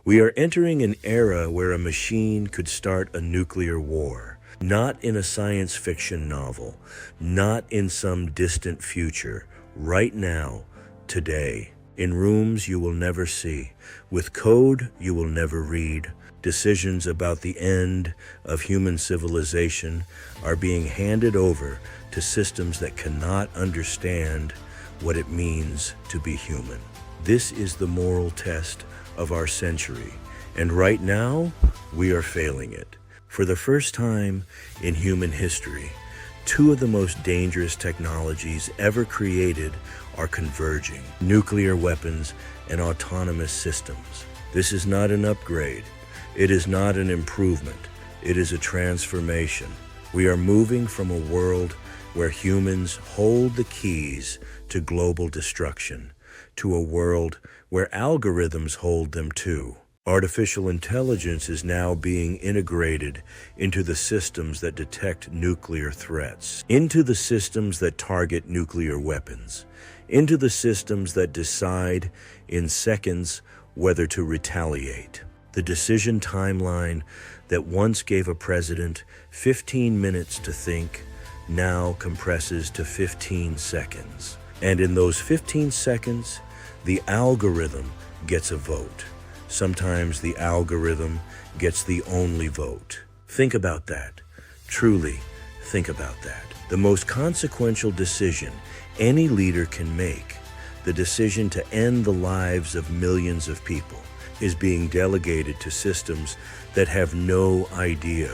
We are entering an era where a machine could start a nuclear war, not in a science fiction novel, not in some distant future, right now, today, in rooms you will never see, with code you will never read. Decisions about the end of human civilization are being handed over to systems that cannot understand what it means to be human. This is the moral test of our century, and right now, we are failing it. For the first time in human history, two of the most dangerous technologies ever created are converging: nuclear weapons and autonomous systems. This is not an upgrade. It is not an improvement. It is a transformation. We are moving from a world where humans hold the keys to global destruction to a world where algorithms hold them too. Artificial intelligence is now being integrated into the systems that detect nuclear threats, into the systems that target nuclear weapons, into the systems that decide in seconds whether to retaliate. The decision timeline that once gave a president 15 minutes to think now compresses to 15 seconds. And in those 15 seconds, the algorithm gets a vote. Sometimes the algorithm gets the only vote. Think about that. Truly, think about that. The most consequential decision any leader can make, the decision to end the lives of millions of people, is being delegated to systems that have no idea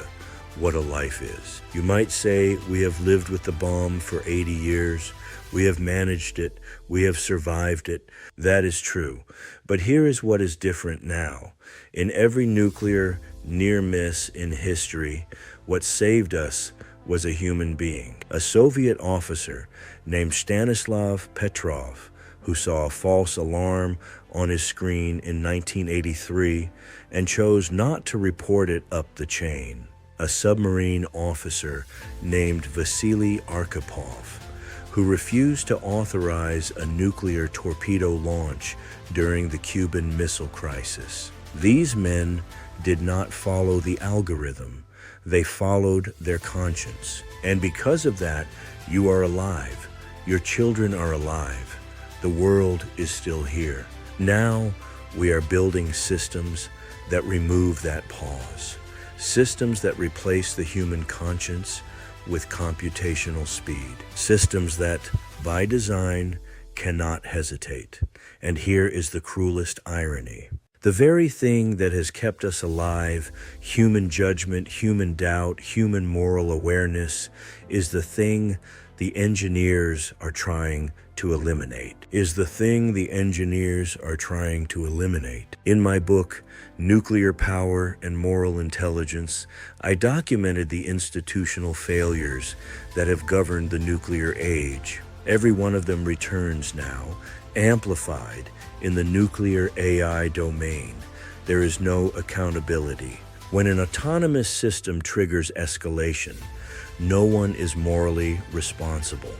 what a life is. You might say we have lived with the bomb for 80 years. We have managed it. We have survived it. That is true. But here is what is different now. In every nuclear near miss in history, what saved us was a human being, a Soviet officer named Stanislav Petrov, who saw a false alarm on his screen in 1983 and chose not to report it up the chain. A submarine officer named Vasili Arkhipov, who refused to authorize a nuclear torpedo launch during the Cuban Missile Crisis. These men did not follow the algorithm. They followed their conscience. And because of that, you are alive. Your children are alive. The world is still here. Now, we are building systems that remove that pause. Systems that replace the human conscience with computational speed. Systems that, by design, cannot hesitate. And here is the cruelest irony. The very thing that has kept us alive, human judgment, human doubt, human moral awareness, is the thing the engineers are trying to eliminate. In my book, Nuclear Power and Moral Intelligence, I documented the institutional failures that have governed the nuclear age. Every one of them returns now, amplified in the nuclear AI domain. There is no accountability. When an autonomous system triggers escalation, no one is morally responsible.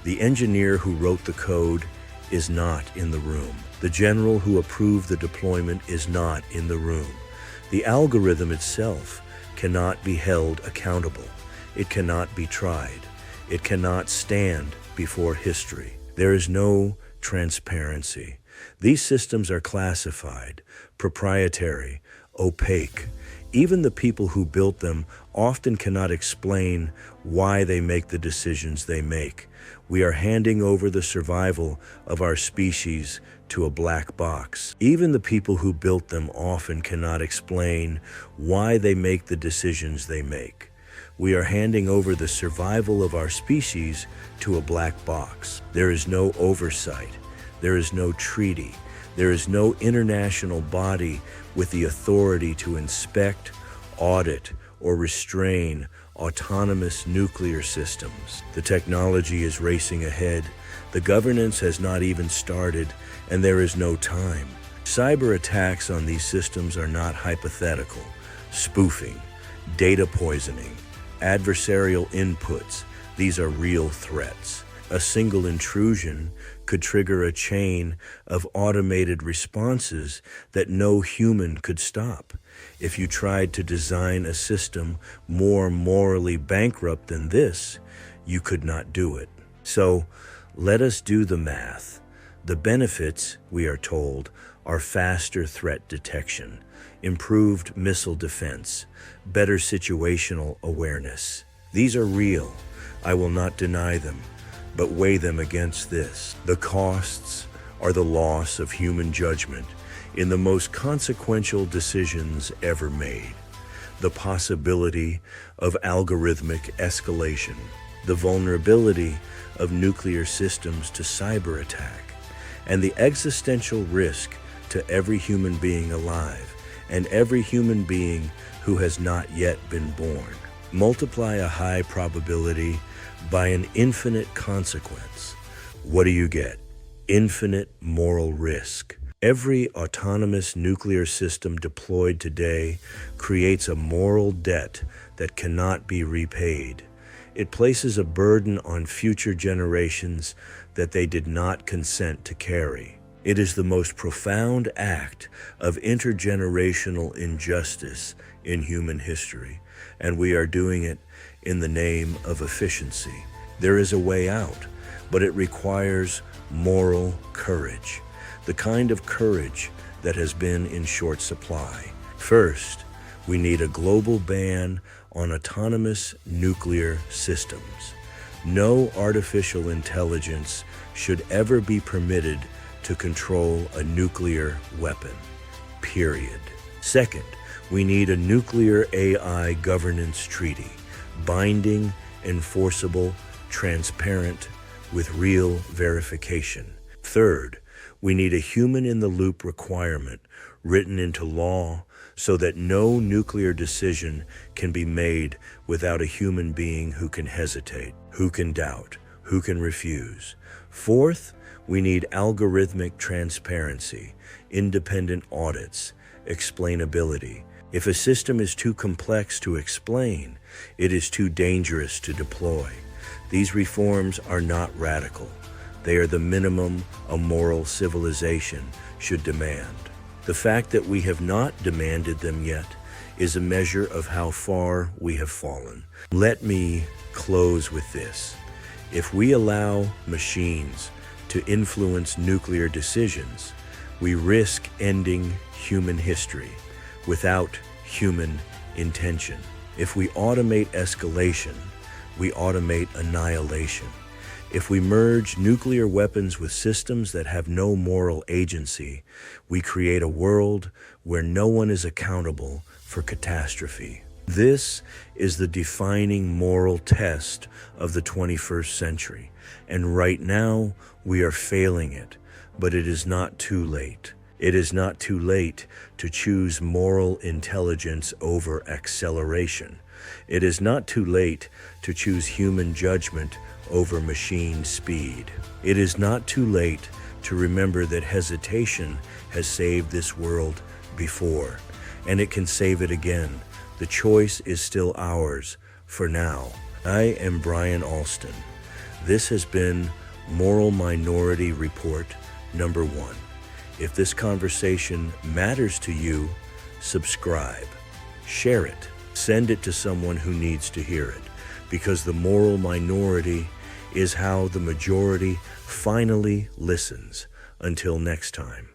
The engineer who wrote the code is not in the room. The general who approved the deployment is not in the room. The algorithm itself cannot be held accountable. It cannot be tried. It cannot stand before history. There is no transparency. These systems are classified, proprietary, opaque. Even the people who built them often cannot explain why they make the decisions they make. We are handing over the survival of our species to a black box. Even the people who built them often cannot explain why they make the decisions they make. We are handing over the survival of our species to a black box. There is no oversight. There is no treaty. There is no international body with the authority to inspect, audit, or restrain autonomous nuclear systems. The technology is racing ahead. The governance has not even started, and there is no time. Cyber attacks on these systems are not hypothetical. Spoofing, data poisoning, adversarial inputs, these are real threats. A single intrusion could trigger a chain of automated responses that no human could stop. If you tried to design a system more morally bankrupt than this, you could not do it. So let us do the math. The benefits, we are told, are faster threat detection, improved missile defense, better situational awareness. These are real. I will not deny them, but weigh them against this. The costs are the loss of human judgment in the most consequential decisions ever made, the possibility of algorithmic escalation, the vulnerability of nuclear systems to cyber attack, and the existential risk to every human being alive and every human being who has not yet been born. Multiply a high probability by an infinite consequence. What do you get? Infinite moral risk. Every autonomous nuclear system deployed today creates a moral debt that cannot be repaid. It places a burden on future generations that they did not consent to carry. It is the most profound act of intergenerational injustice in human history, and we are doing it in the name of efficiency. There is a way out, but it requires moral courage, the kind of courage that has been in short supply. First, we need a global ban on autonomous nuclear systems. No artificial intelligence should ever be permitted to control a nuclear weapon, period. Second, we need a nuclear AI governance treaty, binding, enforceable, transparent, with real verification. Third, we need a human-in-the-loop requirement written into law so that no nuclear decision can be made without a human being who can hesitate, who can doubt, who can refuse. Fourth, we need algorithmic transparency, independent audits, explainability. If a system is too complex to explain, it is too dangerous to deploy. These reforms are not radical. They are the minimum a moral civilization should demand. The fact that we have not demanded them yet is a measure of how far we have fallen. Let me close with this. If we allow machines to influence nuclear decisions, we risk ending human history without human intention. If we automate escalation, we automate annihilation. If we merge nuclear weapons with systems that have no moral agency, we create a world where no one is accountable for catastrophe. This is the defining moral test of the 21st century, and right now we are failing it, but it is not too late. It is not too late to choose moral intelligence over acceleration. It is not too late to choose human judgment over machine speed. It is not too late to remember that hesitation has saved this world before, and it can save it again. The choice is still ours for now. I am Brian Alston. This has been Moral Minority Report number 1. If this conversation matters to you, subscribe, share it, send it to someone who needs to hear it, because the moral minority is how the majority finally listens. Until next time.